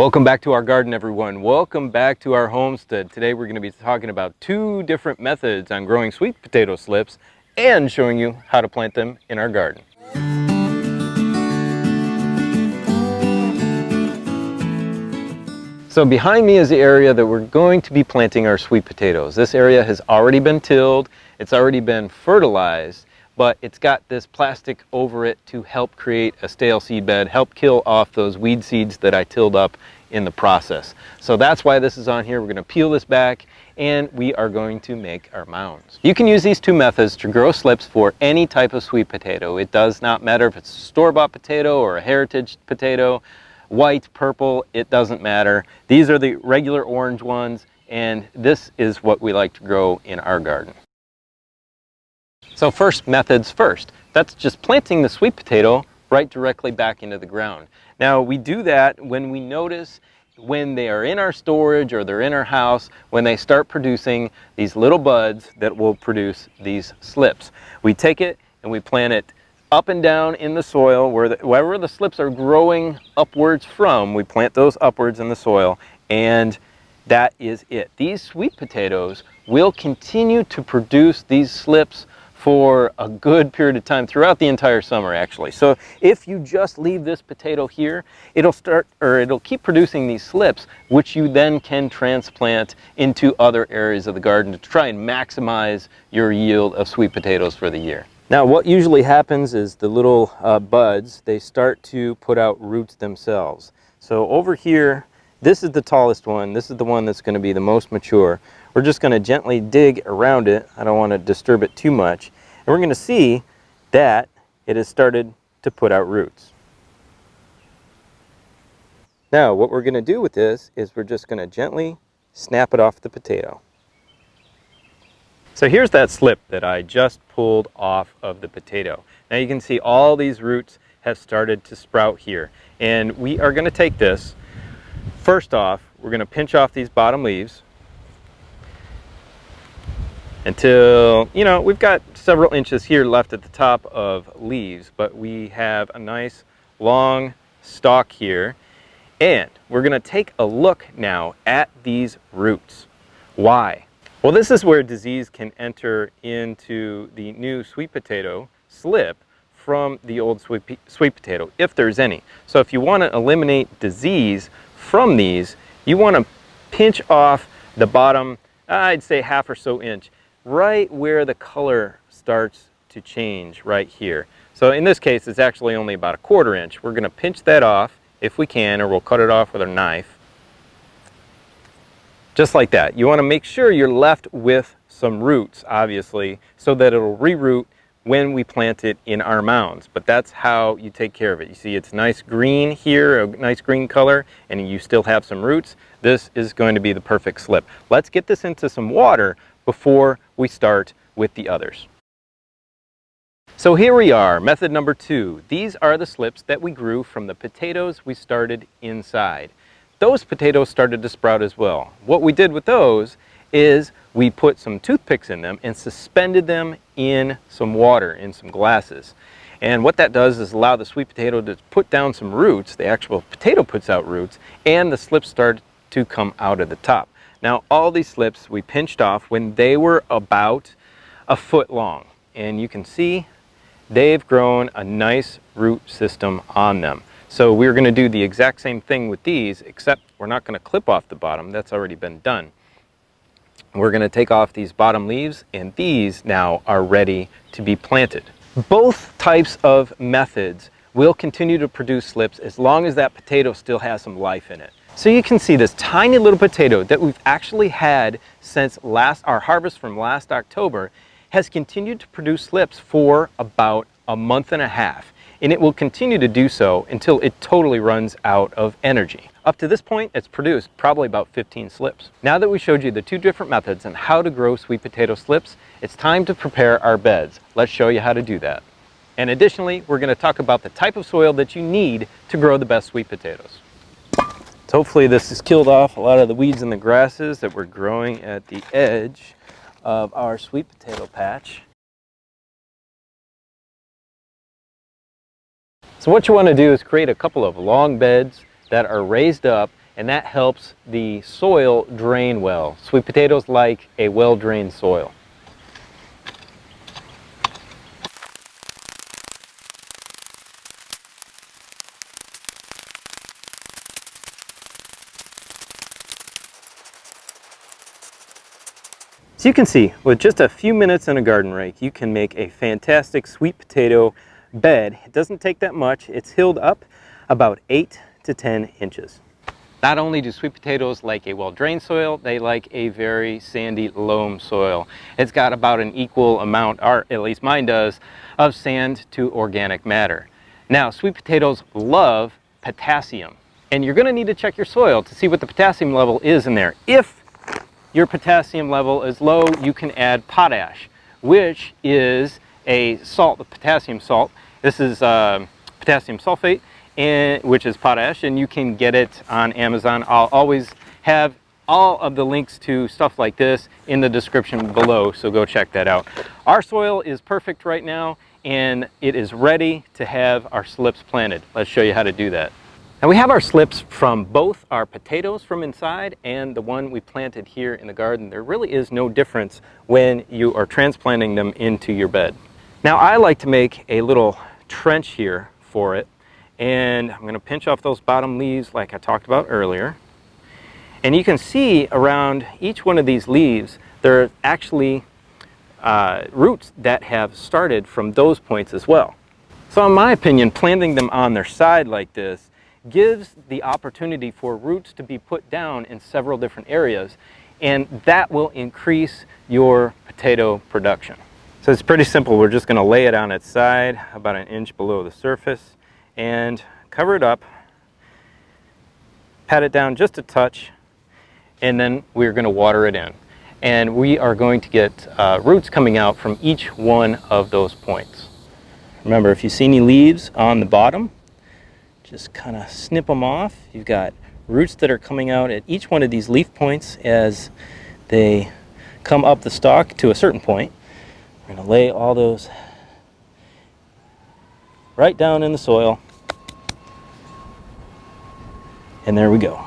Welcome back to our garden, everyone. Welcome back to our homestead. Today we're going to be talking about two different methods on growing sweet potato slips and showing you how to plant them in our garden. So behind me is the area that we're going to be planting our sweet potatoes. This area has already been tilled, it's already been fertilized, but it's got this plastic over it to help create a stale seed bed, help kill off those weed seeds that I tilled up in the process. So that's why this is on here. We're going to peel this back and we are going to make our mounds. You can use these two methods to grow slips for any type of sweet potato. It does not matter if it's a store-bought potato or a heritage potato, white, purple, it doesn't matter. These are the regular orange ones, and this is what we like to grow in our garden. So first, methods first. That's just planting the sweet potato right directly back into the ground. Now we do that when we notice when they are in our storage or they're in our house, when they start producing these little buds that will produce these slips. We take it and we plant it up and down in the soil wherever the slips are growing upwards from, we plant those upwards in the soil, and that is it. These sweet potatoes will continue to produce these slips for a good period of time throughout the entire summer, actually. So if you just leave this potato here, it'll keep producing these slips, which you then can transplant into other areas of the garden to try and maximize your yield of sweet potatoes for the year. Now what usually happens is the little buds, they start to put out roots themselves. So over here, this is the tallest one. This is the one that's going to be the most mature. We're just going to gently dig around it. I don't want to disturb it too much. And we're going to see that it has started to put out roots. Now what we're going to do with this is we're just going to gently snap it off the potato. So here's that slip that I just pulled off of the potato. Now you can see all these roots have started to sprout here. And we are going to take this. First off, we're going to pinch off these bottom leaves until, we've got several inches here left at the top of leaves, but we have a nice long stalk here. And we're going to take a look now at these roots. Why? Well, this is where disease can enter into the new sweet potato slip from the old sweet potato, if there's any. So if you want to eliminate disease from these, you want to pinch off the bottom, I'd say half or so inch, right where the color starts to change right here. So in this case, it's actually only about a 1/4 inch. We're going to pinch that off if we can, or we'll cut it off with a knife. Just like that. You want to make sure you're left with some roots, obviously, so that it'll reroot when we plant it in our mounds. But that's how you take care of it. You see it's nice green here, a nice green color, and you still have some roots. This is going to be the perfect slip. Let's get this into some water before we start with the others. So here we are, method number 2. These are the slips that we grew from the potatoes we started inside. Those potatoes started to sprout as well. What we did with those is we put some toothpicks in them and suspended them in some water, in some glasses. And what that does is allow the sweet potato to put down some roots. The actual potato puts out roots, and the slips start to come out of the top. Now all these slips we pinched off when they were about a foot long. And you can see they've grown a nice root system on them. So we're going to do the exact same thing with these, except we're not going to clip off the bottom. That's already been done. We're going to take off these bottom leaves, and these now are ready to be planted. Both types of methods will continue to produce slips as long as that potato still has some life in it. So you can see this tiny little potato that we've actually had since our harvest from last October has continued to produce slips for about a month and a half. And it will continue to do so until it totally runs out of energy. Up to this point, it's produced probably about 15 slips. Now that we showed you the two different methods on how to grow sweet potato slips, it's time to prepare our beds. Let's show you how to do that. And additionally, we're going to talk about the type of soil that you need to grow the best sweet potatoes. So hopefully this has killed off a lot of the weeds and the grasses that were growing at the edge of our sweet potato patch. So what you want to do is create a couple of long beds that are raised up and that helps the soil drain well. Sweet potatoes like a well-drained soil. So you can see, with just a few minutes in a garden rake, you can make a fantastic sweet potato bed. It doesn't take that much. It's hilled up about 8 to 10 inches. Not only do sweet potatoes like a well-drained soil, they like a very sandy loam soil. It's got about an equal amount, or at least mine does, of sand to organic matter. Now, sweet potatoes love potassium, and you're going to need to check your soil to see what the potassium level is in there. If your potassium level is low, you can add potash, which is a salt, a potassium salt. This is potassium sulfate, which is potash, and you can get it on Amazon. I'll always have all of the links to stuff like this in the description below, so go check that out. Our soil is perfect right now, and it is ready to have our slips planted. Let's show you how to do that. Now we have our slips from both our potatoes from inside and the one we planted here in the garden. There really is no difference when you are transplanting them into your bed. Now I like to make a little trench here for it, and I'm going to pinch off those bottom leaves like I talked about earlier. And you can see around each one of these leaves there are actually roots that have started from those points as well. So in my opinion, planting them on their side like this gives the opportunity for roots to be put down in several different areas, and that will increase your potato production. So it's pretty simple. We're just going to lay it on its side about an inch below the surface and cover it up, pat it down just a touch, and then we're going to water it in. And we are going to get roots coming out from each one of those points. Remember, if you see any leaves on the bottom, just kind of snip them off. You've got roots that are coming out at each one of these leaf points as they come up the stalk to a certain point. We're going to lay all those right down in the soil. And there we go.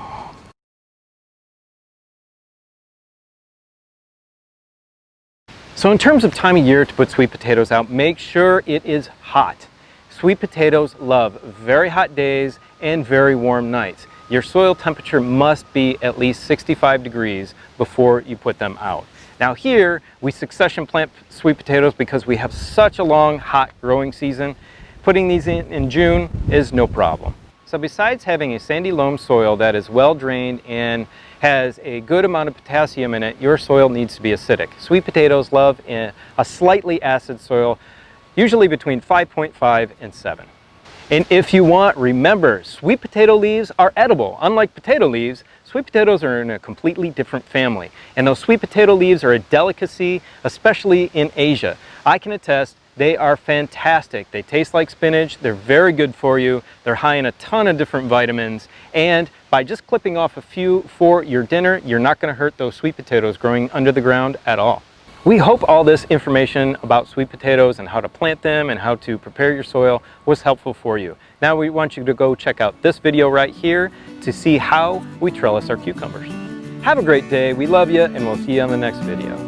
So in terms of time of year to put sweet potatoes out, make sure it is hot. Sweet potatoes love very hot days and very warm nights. Your soil temperature must be at least 65 degrees before you put them out. Now here, we succession plant sweet potatoes because we have such a long, hot growing season. Putting these in June is no problem. So besides having a sandy loam soil that is well drained and has a good amount of potassium in it, your soil needs to be acidic. Sweet potatoes love a slightly acid soil, usually between 5.5 and 7. And if you want, remember, sweet potato leaves are edible. Unlike potato leaves, sweet potatoes are in a completely different family. And those sweet potato leaves are a delicacy, especially in Asia. I can attest, they are fantastic. They taste like spinach, they're very good for you, they're high in a ton of different vitamins, and by just clipping off a few for your dinner, you're not going to hurt those sweet potatoes growing under the ground at all. We hope all this information about sweet potatoes and how to plant them and how to prepare your soil was helpful for you. Now we want you to go check out this video right here to see how we trellis our cucumbers. Have a great day, we love you, and we'll see you on the next video.